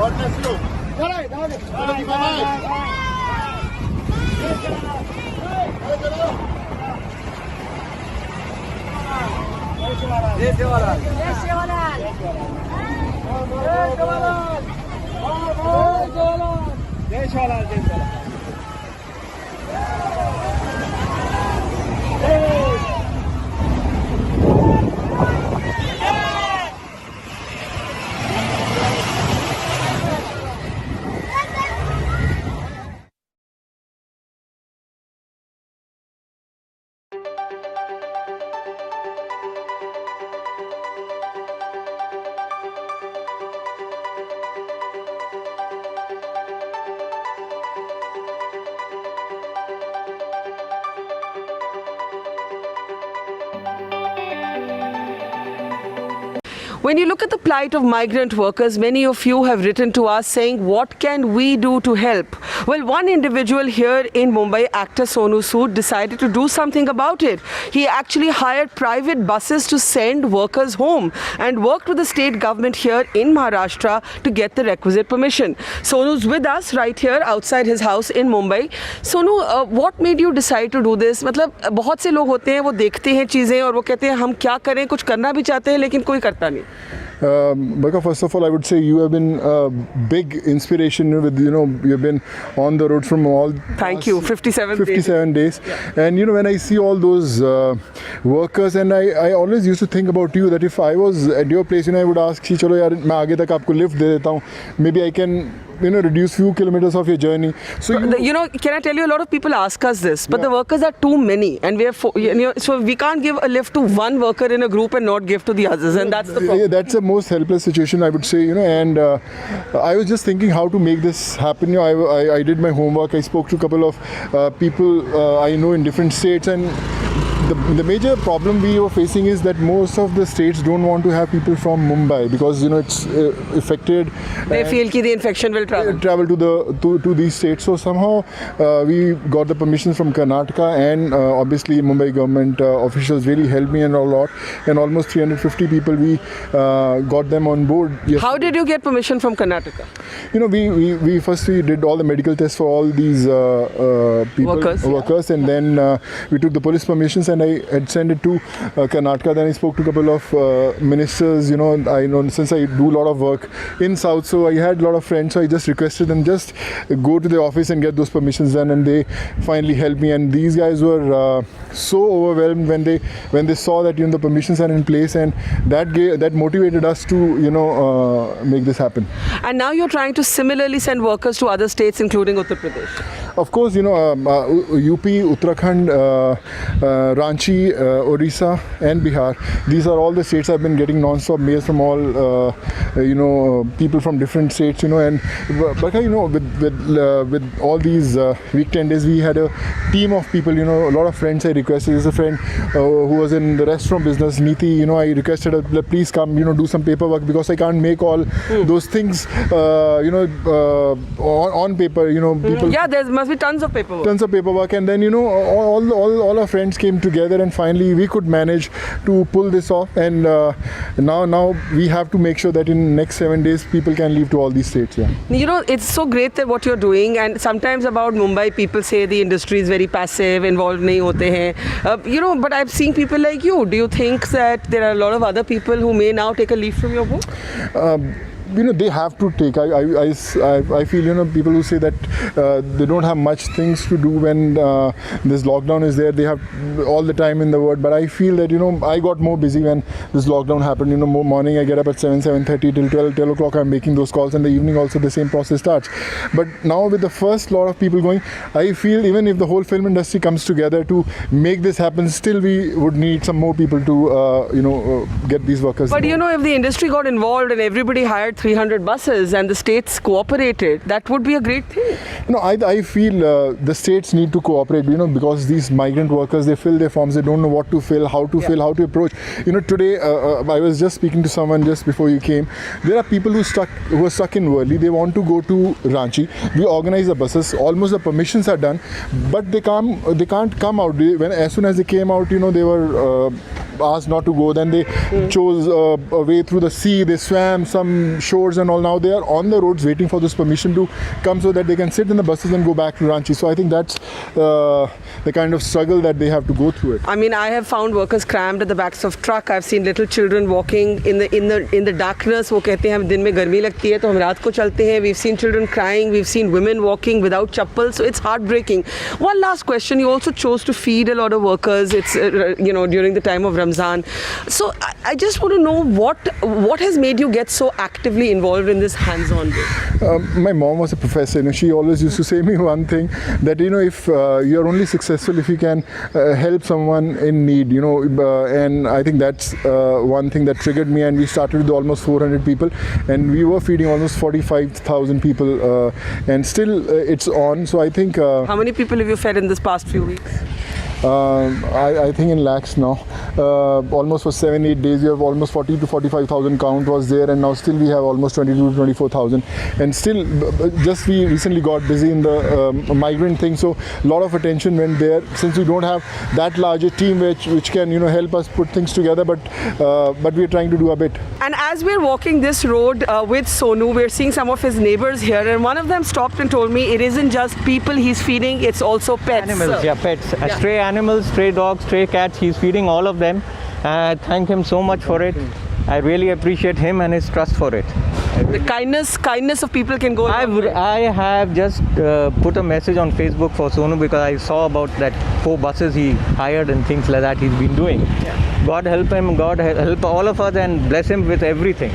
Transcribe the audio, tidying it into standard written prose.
God bless you. When you look at the plight of migrant workers, many of you have written to us saying, what can we do to help? Well, one individual here in Mumbai, actor Sonu Sood, decided to do something about it. He actually hired private buses to send workers home and worked with the state government here in Maharashtra to get the requisite permission. Sonu's with us right here outside his house in Mumbai. Sonu, what made you decide to do this? मतलब बहुत से लोग होते हैं, वो देखते हैं चीज़ें और वो कहते हैं हम क्या करें, कुछ करना भी चाहते हैं लेकिन कोई करता नहीं. Baka, first of all, I would say you have been a big inspiration with, you've been on the road from all. Thank you, 57 days. Yeah. And, when I see all those workers, and I always used to think about you, that if I was at your place, I would ask, chalo yaar, main aage tak aapko lift de deta hu. Maybe I can, reduce few kilometers of your journey. So, can I tell you, a lot of people ask us this, but the workers are too many, and we have, so we can't give a lift to one worker in a group and not give to the others, and that's the problem. Yeah, that's the most helpless situation, I would say, and I was just thinking how to make this happen. I did my homework. I spoke to a couple of people I know in different states, and the major problem we are facing is that most of the states don't want to have people from Mumbai because it's affected. They feel that the infection will travel to these states. So somehow we got the permission from Karnataka, and obviously Mumbai government officials really helped me and a lot. And almost 350 people we got them on board. Yesterday. How did you get permission from Karnataka? We first did all the medical tests for all these workers, and then we took the police permissions, and I had sent it to Karnataka. Then I spoke to a couple of ministers. I know since I do a lot of work in South, so I had a lot of friends. So I just requested them just go to the office and get those permissions done, and they finally helped me. And these guys were so overwhelmed when they saw that the permissions are in place, and that motivated us to make this happen. And now you're trying to similarly send workers to other states, including Uttar Pradesh. Of course, UP, Uttarakhand, Ranchi, Orissa, and Bihar. These are all the states I've been getting non-stop mails from all people from different states. And with all these week 10 days, we had a team of people. A lot of friends I requested. There's a friend who was in the restaurant business, Neeti. I requested her, please come, do some paperwork because I can't make all those things, on paper. People. Yeah, there must be tons of paperwork. Tons of paperwork, and then all our friends came together, and finally we could manage to pull this off. And now we have to make sure that in next 7 days people can leave to all these states. Yeah. It's so great that what you're doing, and sometimes about Mumbai people say the industry is very passive, involved nahi hote hain. But I've seen people like you. Do you think that there are a lot of other people who may now take a leaf from your book? They have to take. I feel people who say that they don't have much things to do when this lockdown is there. They have all the time in the world. But I feel that I got more busy when this lockdown happened. More morning I get up at 7:30 till 12 o'clock. I'm making those calls, and the evening also the same process starts. But now with the first lot of people going, I feel even if the whole film industry comes together to make this happen, still we would need some more people to get these workers. But if the industry got involved and everybody hired 300 buses and the states cooperated, that would be a great thing. No, I feel the states need to cooperate, because these migrant workers, they fill their forms, they don't know what to fill, how to fill, how to approach. Today I was just speaking to someone just before you came. There are people who are stuck in Worli. They want to go to Ranchi. We organize the buses. Almost the permissions are done, but they can't come out. As soon as they came out, they were asked not to go. Then they chose a way through the sea. They swam some shores and all. Now they are on the roads waiting for this permission to come so that they can sit in the buses and go back to Ranchi. So I think that's the kind of struggle that they have to go through it. I mean, I have found workers crammed at the backs of truck. I've seen little children walking in the darkness. वो कहते हैं हम दिन में गर्मी लगती है तो हम रात को चलते हैं. We've seen children crying. We've seen women walking without chappals. So it's heartbreaking. One last question. You also chose to feed a lot of workers. It's during the time of Ramzan. So I just want to know what has made you get so actively involved in this hands-on way? My mom was a professor. She always used to say me one thing, that if you are only successful if you can help someone in need. And I think that's one thing that triggered me. And we started with almost 400 people, and we were feeding almost 45,000 people. And still, it's on. So I think. How many people have you fed in this past few weeks? I think in lakhs now. Almost for 7-8 days, we have almost 40 to 45,000 count was there, and now still we have almost 22 to 24,000. And still, just we recently got busy in the migrant thing, so a lot of attention went there. Since we don't have that large a team which can help us put things together, but we are trying to do a bit. And as we're walking this road with Sonu, we're seeing some of his neighbors here, and one of them stopped and told me it isn't just people he's feeding, it's also pets. Animals, pets. Stray animals, stray dogs, stray cats, he's feeding all of them. I thank him so much for it. I really appreciate him and his trust for it. The kindness of people can go. I have just put a message on Facebook for Sonu because I saw about that 4 buses he hired and things like that he's been doing. God help him, God help all of us and bless him with everything.